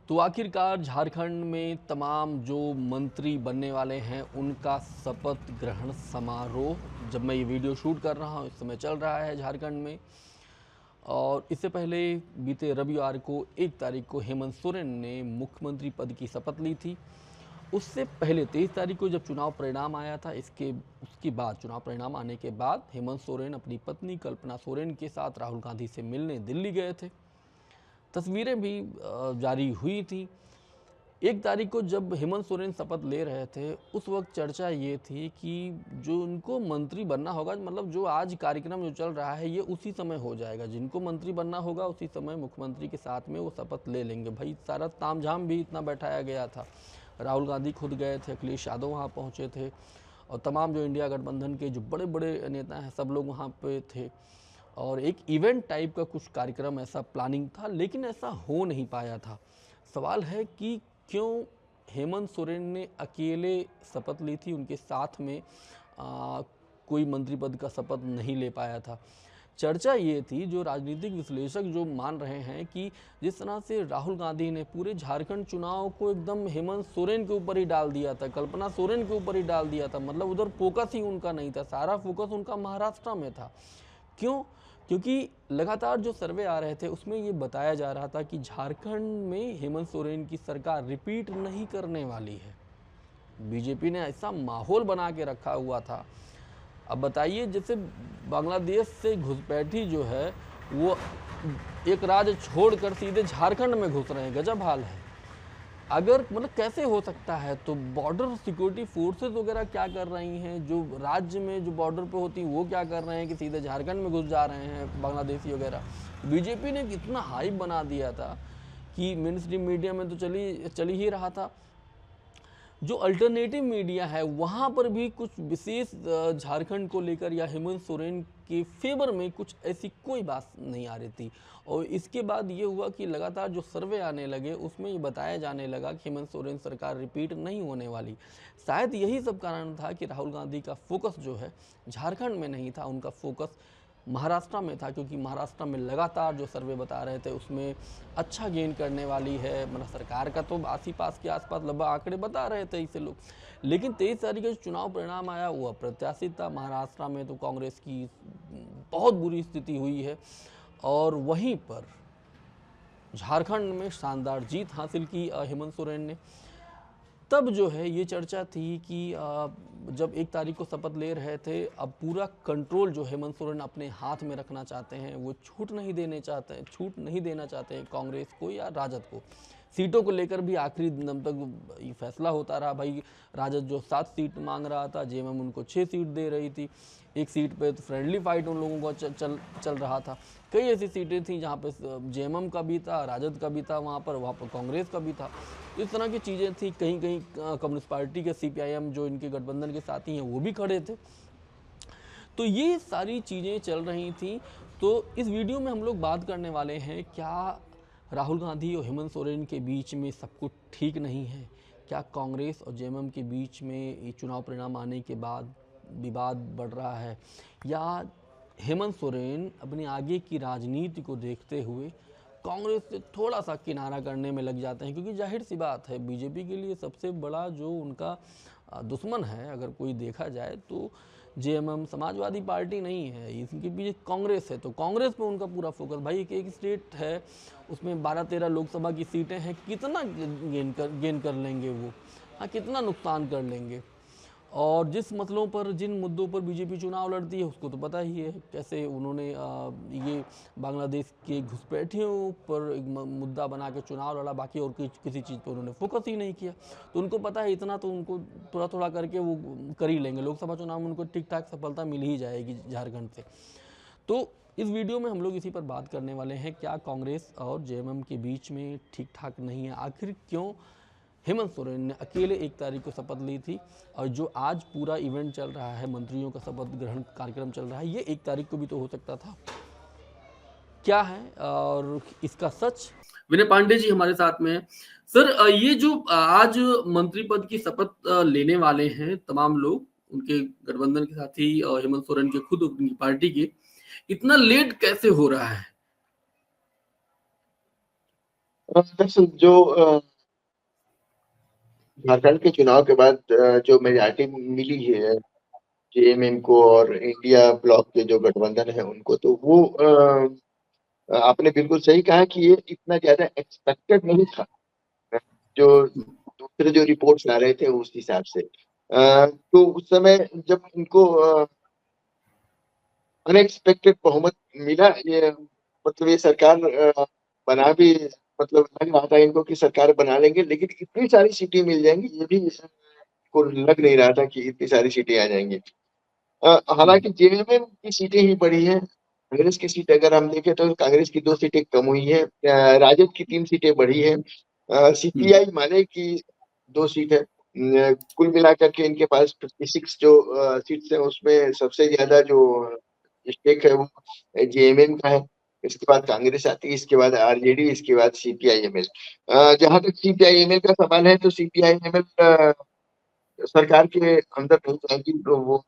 तो आखिरकार झारखंड में तमाम जो मंत्री बनने वाले हैं उनका शपथ ग्रहण समारोह, जब मैं ये वीडियो शूट कर रहा हूँ इस समय चल रहा है झारखंड में। और इससे पहले बीते रविवार को 1 तारीख को हेमंत सोरेन ने मुख्यमंत्री पद की शपथ ली थी। उससे पहले 23 तारीख को जब चुनाव परिणाम आया था, इसके उसके बाद चुनाव परिणाम आने के बाद हेमंत सोरेन अपनी पत्नी कल्पना सोरेन के साथ राहुल गांधी से मिलने दिल्ली गए थे। तस्वीरें भी जारी हुई थी। 1 तारीख को जब हेमंत सोरेन शपथ ले रहे थे, उस वक्त चर्चा ये थी कि जो उनको मंत्री बनना होगा, मतलब जो आज कार्यक्रम जो चल रहा है ये उसी समय हो जाएगा। जिनको मंत्री बनना होगा उसी समय मुख्यमंत्री के साथ में वो शपथ ले लेंगे। भाई सारा तामझाम भी इतना बैठाया गया था। राहुल गांधी खुद गए थे, अखिलेश यादव वहाँ पहुँचे थे और तमाम जो इंडिया गठबंधन के जो बड़े बड़े नेता हैं सब लोग वहाँ पे थे। और एक इवेंट टाइप का कुछ कार्यक्रम ऐसा प्लानिंग था, लेकिन ऐसा हो नहीं पाया था। सवाल है कि क्यों हेमंत सोरेन ने अकेले शपथ ली थी, उनके साथ में कोई मंत्री पद का शपथ नहीं ले पाया था। चर्चा ये थी, जो राजनीतिक विश्लेषक जो मान रहे हैं कि जिस तरह से राहुल गांधी ने पूरे झारखंड चुनाव को एकदम हेमंत सोरेन के ऊपर ही डाल दिया था, कल्पना सोरेन के ऊपर ही डाल दिया था, मतलब उधर फोकस ही उनका नहीं था, सारा फोकस उनका महाराष्ट्र में था। क्यों? क्योंकि लगातार जो सर्वे आ रहे थे उसमें ये बताया जा रहा था कि झारखंड में हेमंत सोरेन की सरकार रिपीट नहीं करने वाली है। बीजेपी ने ऐसा माहौल बना के रखा हुआ था। अब बताइए, जैसे बांग्लादेश से घुसपैठी जो है वो एक राज्य छोड़कर सीधे झारखंड में घुस रहे हैं, गजब हाल है। अगर मतलब कैसे हो सकता है? तो बॉर्डर सिक्योरिटी फोर्सेस वगैरह क्या कर रही हैं, जो राज्य में जो बॉर्डर पे होती हैं वो क्या कर रहे हैं कि सीधे झारखंड में घुस जा रहे हैं बांग्लादेशी वगैरह। बीजेपी ने कितना हाइप बना दिया था कि मेन स्ट्रीम मीडिया में तो चली ही रहा था। जो अल्टरनेटिव मीडिया है वहाँ पर भी कुछ विशेष झारखंड को लेकर या हेमंत सोरेन के फेवर में कुछ ऐसी कोई बात नहीं आ रही थी। और इसके बाद ये हुआ कि लगातार जो सर्वे आने लगे उसमें ये बताया जाने लगा कि हेमंत सोरेन सरकार रिपीट नहीं होने वाली। शायद यही सब कारण था कि राहुल गांधी का फोकस जो है झारखंड में नहीं था, उनका फोकस महाराष्ट्र में था, क्योंकि महाराष्ट्र में लगातार जो सर्वे बता रहे थे उसमें अच्छा गेन करने वाली है। मतलब सरकार का तो आसी पास के आसपास लगभग आंकड़े बता रहे थे इसे लोग, लेकिन 23 तारीख का चुनाव परिणाम आया वो अप्रत्याशित था। महाराष्ट्र में तो कांग्रेस की बहुत बुरी स्थिति हुई है और वहीं पर झारखंड में शानदार जीत हासिल की हेमंत सोरेन ने। तब जो है ये चर्चा थी कि जब 1 तारीख को शपथ ले रहे थे, अब पूरा कंट्रोल जो हेमंत सोरेन अपने हाथ में रखना चाहते हैं, वो छूट नहीं देना चाहते हैं कांग्रेस को या राजद को। सीटों को लेकर भी आखिरी दिन तक ये फैसला होता रहा। भाई राजद जो 7 सीट मांग रहा था, जेएमएम उनको 6 सीट दे रही थी। एक सीट पे तो फ्रेंडली फाइट उन लोगों का चल रहा था। कई ऐसी सीटें थी जहाँ पे जेएमएम का भी था, राजद का भी था, वहाँ पर कांग्रेस का भी था। इस तरह की चीज़ें थी। कहीं कहीं कम्युनिस्ट पार्टी के सीपीआईएम जो इनके गठबंधन के साथी हैं वो भी खड़े थे। तो ये सारी चीज़ें चल रही थी। तो इस वीडियो में हम लोग बात करने वाले हैं, क्या राहुल गांधी और हेमंत सोरेन के बीच में सब कुछ ठीक नहीं है? क्या कांग्रेस और जेएमएम के बीच में ये चुनाव परिणाम आने के बाद विवाद बढ़ रहा है, या हेमंत सोरेन अपनी आगे की राजनीति को देखते हुए कांग्रेस से थोड़ा सा किनारा करने में लग जाते हैं? क्योंकि जाहिर सी बात है, बीजेपी के लिए सबसे बड़ा जो उनका दुश्मन है अगर कोई देखा जाए तो जेएमएम समाजवादी पार्टी नहीं है, इनके पीछे कांग्रेस है। तो कांग्रेस पे उनका पूरा फोकस। भाई एक स्टेट है उसमें 12-13 लोकसभा की सीटें हैं, कितना गेन कर लेंगे वो? हाँ, कितना नुकसान कर लेंगे? और जिस मसलों पर, जिन मुद्दों पर बीजेपी चुनाव लड़ती है उसको तो पता ही है, कैसे उन्होंने ये बांग्लादेश के घुसपैठियों पर एक मुद्दा बना के चुनाव लड़ा, बाकी और किसी चीज़ पर उन्होंने फोकस ही नहीं किया। तो उनको पता है इतना तो उनको थोड़ा थोड़ा करके वो कर ही लेंगे। लोकसभा चुनाव में उनको ठीक ठाक सफलता मिल ही जाएगी झारखंड से। तो इस वीडियो में हम लोग इसी पर बात करने वाले हैं, क्या कांग्रेस और जेएमएम के बीच में ठीक ठाक नहीं है? आखिर क्यों हेमंत सोरेन ने अकेले 1 तारीख को शपथ ली थी, और जो आज पूरा इवेंट चल रहा है, मंत्रियों का शपथ ग्रहण कार्यक्रम चल रहा है, ये 1 तारीख को भी तो हो सकता था? क्या है और इसका सच? विनय पांडे जी हमारे साथ में हैं। सर, ये जो आज मंत्री पद की शपथ लेने वाले हैं तमाम लोग, उनके गठबंधन के साथी और हेमंत सोरेन के खुद उनकी पार्टी के, इतना लेट कैसे हो रहा है? दरअसल जो झारखंड के चुनाव के बाद जो मेजॉरिटी मिली है जेएमएम को और इंडिया ब्लॉक के जो गठबंधन है उनको, तो वो आपने बिल्कुल सही कहा कि ये इतना ज्यादा एक्सपेक्टेड नहीं था। जो दूसरे जो रिपोर्ट्स आ रहे थे उस हिसाब से तो उस समय जब उनको अनएक्सपेक्टेड बहुमत मिला, ये मतलब ये सरकार बना भी, मतलब लग रहा था इनको कि सरकार बना लेंगे, लेकिन इतनी सारी सीटें मिल जाएंगी ये भी को लग नहीं रहा था कि इतनी सारी सीटें आ जाएंगी। हालांकि जेएमएम की सीटें ही बढ़ी हैं। कांग्रेस की सीट अगर हम देखें तो कांग्रेस की 2 सीटें कम हुई है, राजद की 3 सीटें बढ़ी है, सीपीआई माले की 2 सीट है। कुल मिलाकर के इनके पास 56 जो सीट्स है उसमें सबसे ज्यादा जो स्टेक है वो जेएमएम का है। इसके बाद कांग्रेस आती है, इसके बाद आरजेडी, इसके बाद सीपीआईएमएल। जहां तक सीपीआईएमएल का सवाल है तो सीपीआईएमएल सरकार के अंदर नहीं जाएगी, तो वो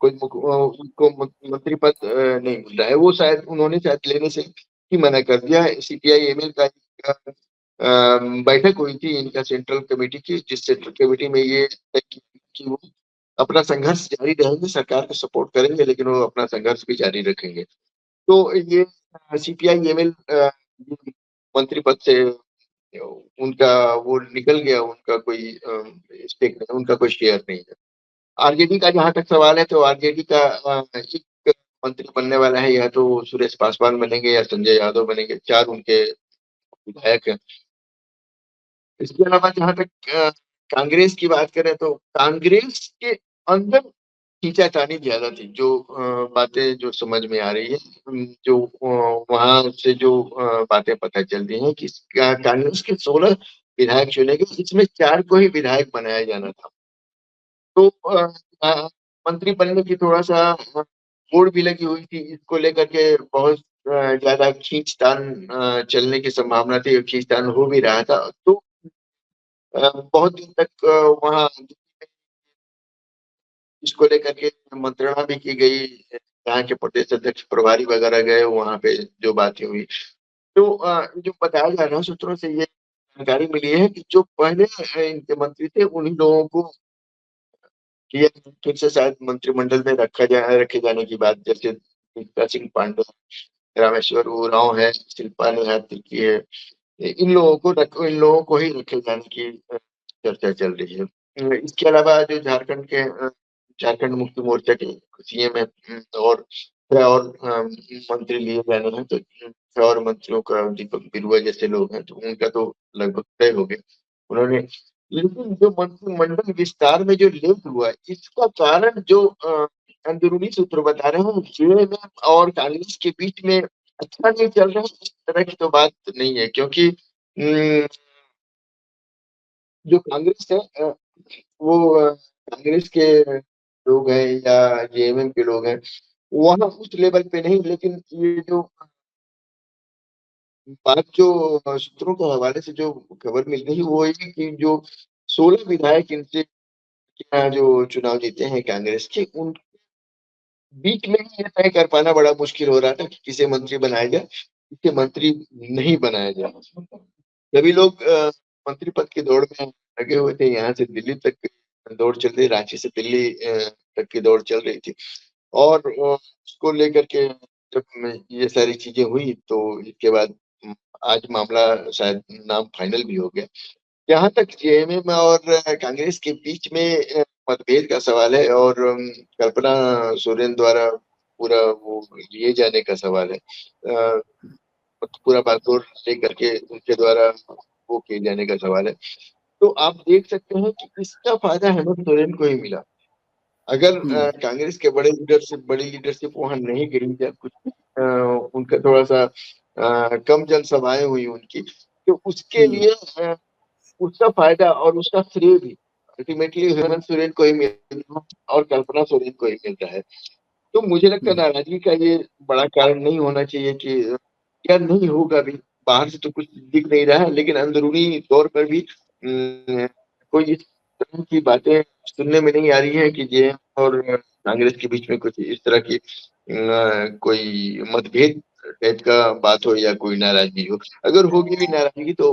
कोई उनको मंत्री पद नहीं मिल रहा है। वो शायद उन्होंने शायद लेने से ही मना कर दिया है। सीपीआई एमएल का बैठक हुई थी इनका सेंट्रल कमेटी की, जिस सेंट्रल कमेटी में ये तय किया कि वो अपना संघर्ष जारी रहेंगे, सरकार को सपोर्ट करेंगे लेकिन वो अपना संघर्ष भी जारी रखेंगे। तो ये सीपीआई एमएल मंत्री पद से उनका वो निकल गया, उनका कोई स्टेक नहीं, उनका कोई शेयर नहीं है। आरजेडी का जहां तक सवाल है तो आरजेडी का एक मंत्री बनने वाला है, या तो सुरेश पासवान बनेंगे या संजय यादव बनेंगे, 4 उनके विधायक हैं। इसके अलावा जहां तक कांग्रेस की बात करें तो कांग्रेस के अंदर खींचातानी ज्यादा थी। जो बातें जो समझ में आ रही है, जो वहां से जो बातें पता चल रही हैं कि कांग्रेस के 16 विधायक चुने गए, इसमें 4 को ही विधायक बनाया जाना था। तो मंत्री बनने की थोड़ा सा होड़ भी लगी हुई थी, इसको लेकर के बहुत ज्यादा खींचतान चलने की संभावना थी और खींचतान हो भी रहा था। तो बहुत दिन तक वहाँ इसको लेकर के मंत्रणा भी की गई। यहाँ के प्रदेश अध्यक्ष प्रभारी वगैरह गए, वहां पे जो बातें हुई, तो जो बताया जा रहा है सूत्रों से ये जानकारी मिली है कि जो पहले इनके मंत्री थे उन्हीं लोगों को कि फिर से शायद मंत्रिमंडल में रखे जाने की बात, जैसे गीता सिंह पांडे, रामेश्वर उरांव है, शिल्पा नेहाती की है, इन लोगों को ही रखे जाने की चर्चा चल रही है। इसके अलावा जो झारखंड मुक्ति मोर्चा के सीएम है, और 6 और मंत्री लिए जाने हैं, तो 6 और मंत्रियों का दीपक बिरुआ जैसे लोग हैं तो उनका तो लगभग तय हो गया उन्होंने। लेकिन जो मंत्रिमंडल विस्तार में जो लेट हुआ, इसका कारण जो अंदरूनी सूत्र बता रहे हैं, जेएमएम और कांग्रेस के बीच में अच्छा नहीं चल रहा है, इस तरह की तो बात नहीं है। क्योंकि जो कांग्रेस है वो कांग्रेस के लोग हैं या जेएमएम के लोग हैं, वहां उस लेवल पे नहीं, लेकिन ये जो बात जो सूत्रों के हवाले से जो खबर मिल रही है वो ये कि जो 16 विधायक इनसे यहाँ जो चुनाव जीते हैं कांग्रेस के, उन बीच में ही ये तय कर पाना बड़ा मुश्किल हो रहा था कि किसे मंत्री बनाया जाए, किसे मंत्री नहीं बनाया जाए। सभी लोग मंत्री पद की दौड़ में लगे हुए थे। यहाँ से दिल्ली तक दौड़ चल रही, रांची से दिल्ली तक की दौड़ चल रही थी। और उसको लेकर के जब ये सारी चीजें हुई तो इसके बाद आज मामला शायद नाम फाइनल भी हो गया। जहां तक जेएमएम और कांग्रेस के बीच में मतभेद का सवाल है और कल्पना सोरेन द्वारा पूरा वो लिए जाने का सवाल है, पूरा बागडोर लेकर के उनके द्वारा वो किए जाने का सवाल है। तो आप देख सकते हैं कि इसका फायदा हेमंत सोरेन को ही मिला। अगर कांग्रेस के बड़ी लीडरशिप वहां नहीं गई या कुछ उनका थोड़ा सा कम जनसभाएं हुई उनकी, तो उसके लिए उसका फायदा और उसका श्रेय भी अल्टीमेटली हेमंत सोरेन को ही मिल रहा है और कल्पना सोरेन को ही मिल रहा है। तो मुझे लगता है नाराजगी का ये बड़ा कारण नहीं होना चाहिए कि क्या नहीं होगा भी। बाहर से तो कुछ दिख नहीं रहा है, लेकिन अंदरूनी तौर पर भी कोई इस तरह की बातें सुनने में नहीं आ रही है कि जे और कांग्रेस के बीच में कुछ इस तरह की कोई मतभेद टाइप का बात हो या कोई नाराजगी हो, अगर होगी भी नाराजगी तो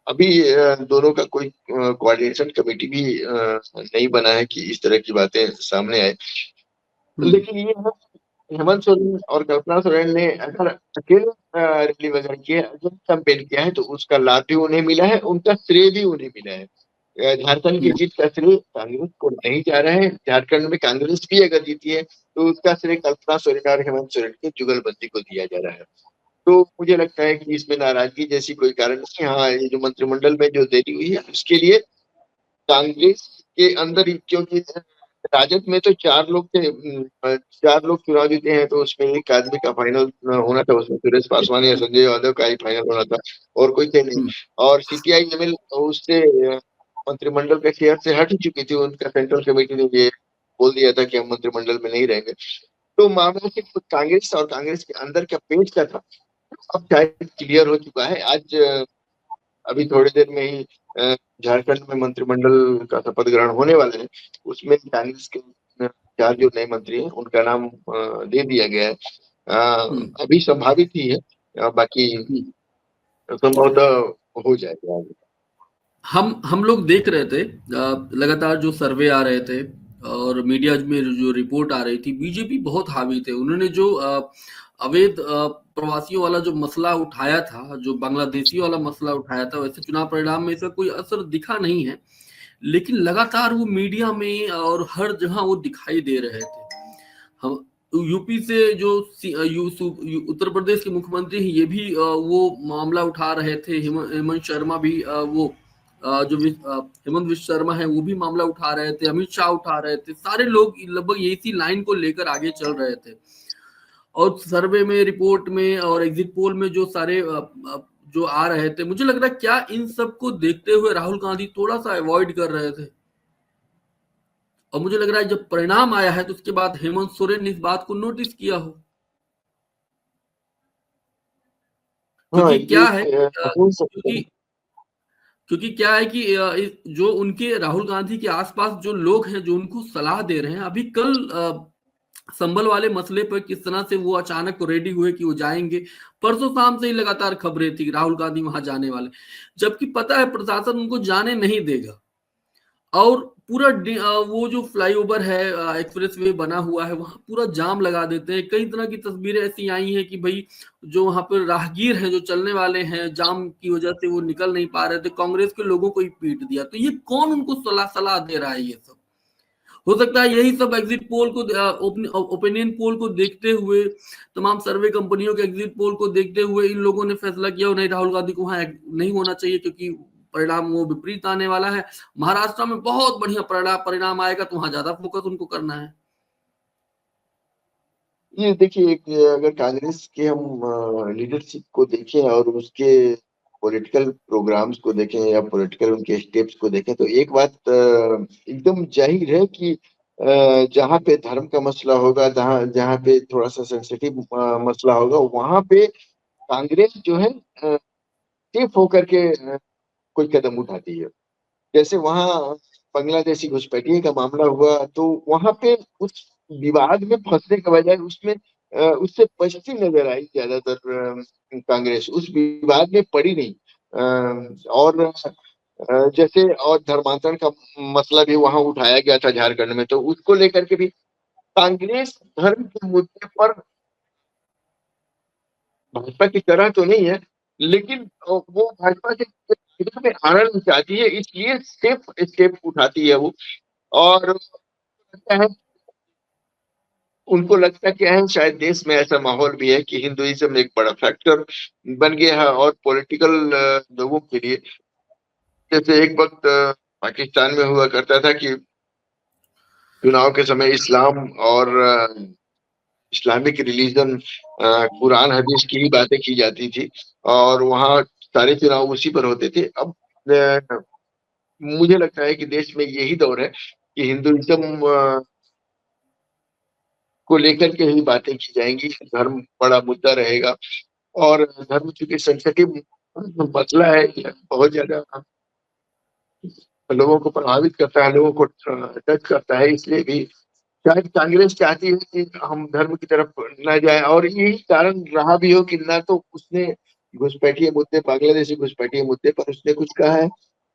अभी दोनों का कोई कोऑर्डिनेशन कमेटी भी नहीं बना है कि इस तरह की बातें सामने आए। हम्म। लेकिन ये है, हेमंत सोरेन और कल्पना सोरेन ने अगर अकेले रैली वगैरह की है, अगर कैंपेन किया है, तो उसका लाभ भी उन्हें मिला है, उनका श्रेय भी उन्हें मिला है। झारखंड की हम्म। जीत का श्रेय कांग्रेस को नहीं जा रहा है। झारखंड में कांग्रेस भी अगर जीती है तो उसका श्रेय कल्पना सोरेन और हेमंत सोरेन की जुगलबंदी को दिया जा रहा है। तो मुझे लगता है कि इसमें नाराजगी जैसी कोई कारण नहीं है। हाँ, ये जो मंत्रिमंडल में जो देरी हुई है उसके लिए कांग्रेस के अंदर ही, क्योंकि राजद में तो चार लोग थे, चार लोग चुनाव जीते हैं, तो उसमें एक आदमी का फाइनल होना था, उसमें सुरेश पासवान या संजय यादव का ही फाइनल होना था, और कोई थे नहीं। हम्म। और सीपीआई एमएल उससे मंत्रिमंडल के चेयर से हट चुकी थी, उनका सेंट्रल कमेटी ने ये बोल दिया था कि हम मंत्रिमंडल में नहीं रहेंगे। तो मामला सिर्फ कांग्रेस और कांग्रेस के अंदर का पेच का था, अब शायद क्लियर हो चुका है। आज अभी थोड़ी देर में ही झारखंड में मंत्रिमंडल का शपथ ग्रहण होने वाले हैं। उसमें कांग्रेस के चार जो नए मंत्री हैं उनका नाम दे दिया गया है। हम्म। अभी संभावित ही है, बाकी हम्म। संभवतः हो जाएगा आगे। हम लोग देख रहे थे लगातार जो सर्वे आ रहे थे और मीडिया में जो रिपोर्ट आ रही थी, बीजेपी बहुत हावी थे। उन्होंने जो अवैध प्रवासियों वाला जो मसला उठाया था, जो बांग्लादेशी वाला मसला उठाया था, वैसे चुनाव परिणाम में इसका कोई असर दिखा नहीं है, लेकिन लगातार वो मीडिया में और हर जगह वो दिखाई दे रहे थे। हम यूपी से जो उत्तर प्रदेश के मुख्यमंत्री हैं, ये भी वो मामला उठा रहे थे। हेमंत शर्मा भी हेमंत विश्व शर्मा है, वो भी मामला उठा रहे थे। अमित शाह उठा रहे थे। सारे लोग लगभग इसी लाइन को लेकर आगे चल रहे थे। और सर्वे में, रिपोर्ट में और एग्जिट पोल में जो सारे जो आ रहे थे, मुझे लग रहा है क्या इन सब को देखते हुए राहुल गांधी थोड़ा सा अवॉइड कर रहे थे। और मुझे लग रहा है जब परिणाम आया है तो उसके बाद हेमंत सोरेन ने इस बात को नोटिस किया हो। हाँ, क्योंकि ये क्या है हो सकता है। क्योंकि क्या है कि जो उनके राहुल गांधी के आसपास जो लोग हैं, जो उनको सलाह दे रहे हैं, अभी कल संभल वाले मसले पर किस तरह से वो अचानक रेडी हुए कि वो जाएंगे। परसों शाम से ही लगातार खबरें थी कि राहुल गांधी वहां जाने वाले, जबकि पता है प्रशासन उनको जाने नहीं देगा। और पूरा वो जो फ्लाईओवर है, एक्सप्रेस वे बना हुआ है, वहां पूरा जाम लगा देते हैं। कई तरह की तस्वीरें ऐसी आई हैं कि भाई जो वहां पर राहगीर हैं, जो चलने वाले हैं, जाम की वजह से वो निकल नहीं पा रहे थे, कांग्रेस के लोगों को ही पीट दिया। तो ये कौन उनको सलाह सलाह दे रहा है? ये सब हो सकता है यही सब एग्जिट पोल को, ओपिनियन पोल को देखते हुए, तमाम सर्वे कंपनियों के एग्जिट पोल को देखते हुए इन लोगों ने फैसला किया नहीं, राहुल गांधी को वहां नहीं होना चाहिए, क्योंकि परिणाम वो विपरीत आने वाला है। महाराष्ट्र में बहुत बढ़िया परिणाम आएगा, तो वहां ज्यादा फोकस उनको करना है। ये देखिए, एक अगर कांग्रेस के हम लीडरशिप को देखें और उसके पॉलिटिकल प्रोग्राम्स को देखें या पॉलिटिकल उनके स्टेप्स को देखें, तो एक बात एकदम जाहिर है कि जहाँ पे धर्म का मसला होगा, जहाँ जहाँ पे थोड़ा सा सेंसिटिव मसला होगा, वहां पे कांग्रेस जो है सेफ होकर के कोई कदम उठाती है। जैसे वहां बांग्लादेशी घुसपैठिए का मामला हुआ, तो वहां पे उस विवाद में फंसने के बजाय उसमें उससे बचती नजर आई ज्यादातर कांग्रेस, उस विवाद में पड़ी नहीं। और जैसे और धर्मांतरण का मसला भी वहां उठाया गया था झारखंड में, तो उसको लेकर के भी कांग्रेस धर्म के मुद्दे पर भाजपा की तरह तो नहीं है, लेकिन वो भाजपा से विरोध में आना नहीं चाहती है, इसलिए सेफ स्टेप उठाती है वो। और लगता है, उनको लगता क्या है, शायद देश में ऐसा माहौल भी है कि हिंदुइज्म एक बड़ा फैक्टर बन गया है, और पॉलिटिकल लोगों के लिए, जैसे एक वक्त पाकिस्तान में हुआ करता था कि चुनाव के समय इस्लाम और इस्लामिक रिलीजन, कुरान हदीस की ही बातें की जाती थी, और वहाँ सारे चुनाव उसी पर होते थे। अब मुझे लगता है कि देश में यही दौर है कि हिंदुइज्म को लेकर के ही बातें की जाएंगी, धर्म बड़ा मुद्दा रहेगा। और धर्म चूंकि सेंसिटिव मसला है, बहुत ज्यादा लोगों को प्रभावित करता है, लोगों को टच करता है, इसलिए भी शायद कांग्रेस चाहती है कि हम धर्म की तरफ न जाए, और यही कारण रहा भी हो कि ना तो उसने घुसपैठिए मुद्दे, बांग्लादेशी घुसपैठिए मुद्दे पर उसने कुछ कहा है,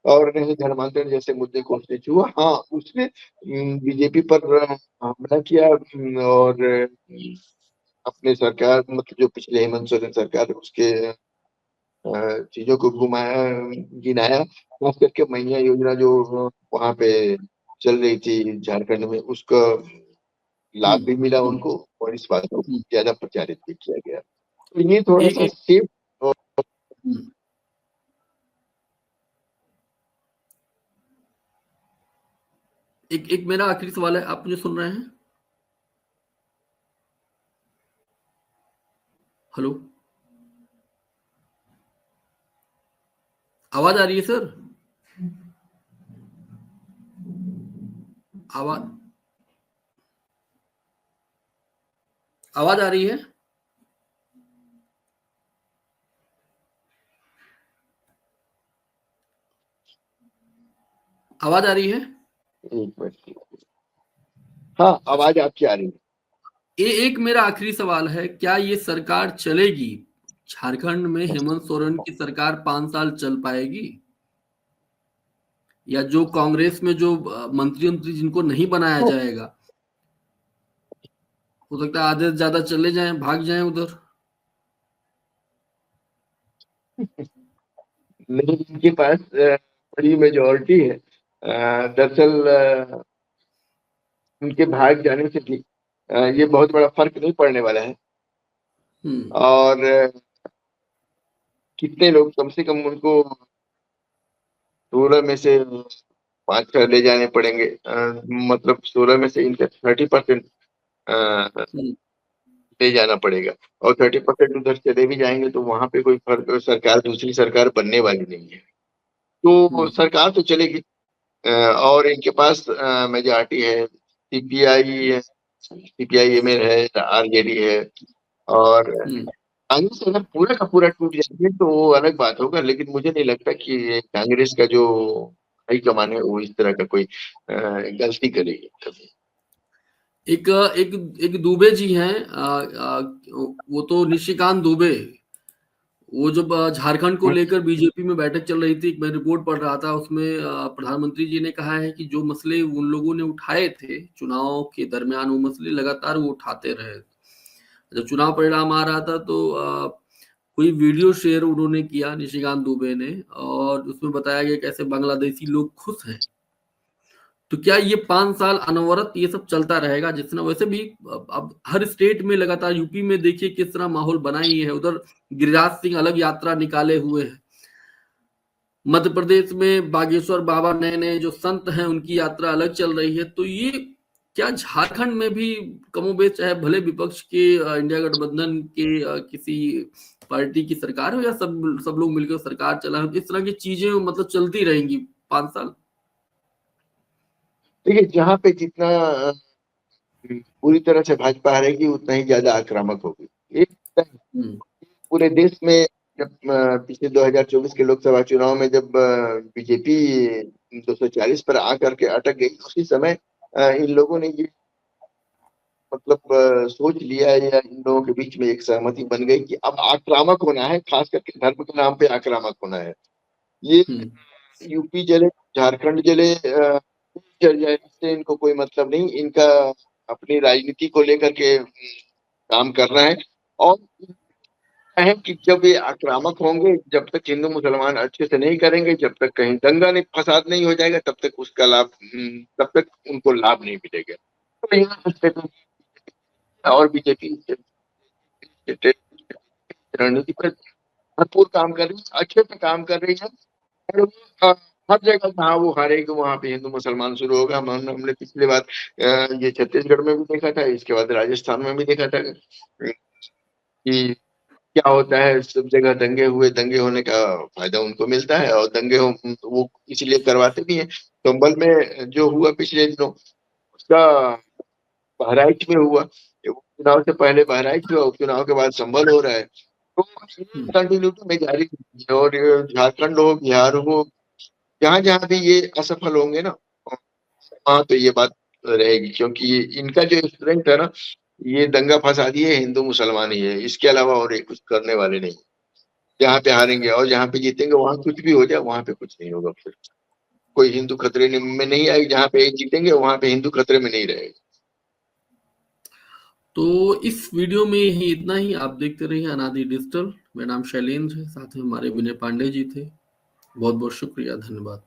और न ही धर्मांतरण जैसे मुद्दे को उसने छुआ। हाँ, उसने बीजेपी पर हमला किया, और अपने सरकार, मतलब जो पिछले हेमंत सोरेन सरकार है, उसके चीजों को घुमाया, गिनाया, खास करके मैया योजना जो वहां पे चल रही थी झारखंड में, उसका लाभ हम्म भी मिला हम्म उनको, और इस बात को हम्म। ज्यादा प्रचारित भी किया गया। तो ये थोड़ा एक सा एक सेफ। हम्म, एक मेरा आखिरी सवाल है, आप मुझे सुन रहे हैं? हेलो, आवाज आ रही है सर? आवाज आवाज आ रही है? आवाज आ रही है? एक मिनट। हाँ, अच्छा, आवाज आपकी आ रही है। एक मेरा आखिरी सवाल है, क्या ये सरकार चलेगी? झारखंड में हेमंत सोरेन की सरकार 5 साल चल पाएगी? या जो कांग्रेस में जो मंत्री मंत्री जिनको नहीं बनाया तो जाएगा, हो सकता है आधे से ज्यादा चले जाएं, भाग जाएं उधर? नहीं, इनके पास बड़ी मेजोरिटी है। दरअसल उनके भाग जाने से भी ये बहुत बड़ा फर्क नहीं पड़ने वाला है। हम्म और कितने लोग, कम से कम उनको 16 में से 5 ले जाने पड़ेंगे, मतलब 16 में से इनका 30% हम्म ले जाना पड़ेगा। और 30% उधर चले भी जाएंगे तो वहां पे कोई फर्क, सरकार, दूसरी सरकार बनने वाली नहीं है। तो हम्म सरकार तो चलेगी। और इनके पास मेजॉरिटी है, सीपीआई है, सीपीआई एमएल है, आरजेडी है। और हम्म। कांग्रेस अगर पूरा का पूरा टूट जाएंगे तो वो अलग बात होगा, लेकिन मुझे नहीं लगता कि कांग्रेस का जो हाईकमान है वो इस तरह का कोई गलती करेगी कभी। एक एक एक दुबे जी हैं, वो तो निशिकांत दुबे, वो जब झारखंड को लेकर बीजेपी में बैठक चल रही थी, मैं रिपोर्ट पढ़ रहा था, उसमें प्रधानमंत्री जी ने कहा है कि जो मसले उन लोगों ने उठाए थे चुनाव के दरमियान, वो मसले लगातार वो उठाते रहे। जब चुनाव परिणाम आ रहा था तो कोई वीडियो शेयर उन्होंने किया, निशिकांत दुबे ने, और उसमें बताया गया कैसे बांग्लादेशी लोग खुश हैं। तो क्या ये 5 साल अनवरत ये सब चलता रहेगा? जिस तरह वैसे भी अब हर स्टेट में लगातार, यूपी में देखिए किस तरह माहौल बना ही है, उधर गिरिराज सिंह अलग यात्रा निकाले हुए हैं, मध्य प्रदेश में बागेश्वर बाबा नए नए जो संत हैं उनकी यात्रा अलग चल रही है। तो ये क्या झारखंड में भी कमोबेश, चाहे भले विपक्ष के इंडिया गठबंधन के किसी पार्टी की सब सब लोग मिलकर सरकार चला, इस तरह की चीजें मतलब चलती रहेंगी 5 साल? देखिए, जहाँ पे जितना पूरी तरह से भाजपा हारेगी उतना ही ज्यादा आक्रामक होगी। एक हम्म पूरे देश में, जब पिछले 2024 के लोकसभा चुनाव में जब बीजेपी 240 पर आकर के अटक गई, उसी समय इन लोगों ने ये, मतलब सोच लिया, या इन लोगों के बीच में एक सहमति बन गई कि अब आक्रामक होना है, खास करके धर्म के नाम पे आक्रामक होना है। ये हम्म यूपी जले, झारखंड जले, जल जाए, इससे इनको कोई मतलब नहीं। इनका अपनी राजनीति को लेकर के काम करना है। और है कि जब ये आक्रामक होंगे, जब तक हिंदू मुसलमान अच्छे से नहीं करेंगे, जब तक कहीं दंगा नहीं फसाद नहीं हो जाएगा, तब तक उसका लाभ, तब तक उनको लाभ नहीं मिलेगा। तो यहाँ स्टेट और बीजेपी रणनीति पर भरपूर काम कर रही है, अच्छे से काम कर रही है। और हर जगह जहाँ वो हारेगी वहां पे हिंदू मुसलमान शुरू होगा। हमने पिछली बार ये छत्तीसगढ़ में भी देखा था, इसके बाद राजस्थान में भी देखा था कि क्या होता है। सब जगह दंगे हुए, दंगे होने का फायदा उनको मिलता है, और दंगे हो वो इसलिए करवाते भी हैं। संभल में जो हुआ पिछले दिनों, उसका बहराइच में हुआ। चुनाव से पहले बहराइच हुआ, उपचुनाव के बाद संभल हो रहा है। तो हम्म कंटिन्यूटी में जारी है। और ये झारखंड हो, बिहार हो, जहां जहां भी ये असफल होंगे ना, वहां तो ये बात रहेगी, क्योंकि इनका जो स्ट्रेंथ है ना, ये दंगा फसादी है, हिंदू मुसलमान ही है, इसके अलावा और ये कुछ करने वाले नहीं। जहाँ पे हारेंगे और जहाँ पे जीतेंगे वहां कुछ भी हो जाए, वहां पे कुछ नहीं होगा। फिर कोई हिंदू खतरे में नहीं आएगी, जहाँ पे जीतेंगे वहां पे हिंदू खतरे में नहीं रहेगा। तो इस वीडियो में ही इतना ही। आप देखते रहिए अनादि डिजिटल। मेरा नाम शैलेंद्र है, साथ में हमारे विनय पांडे जी थे। बहुत बहुत शुक्रिया, धन्यवाद।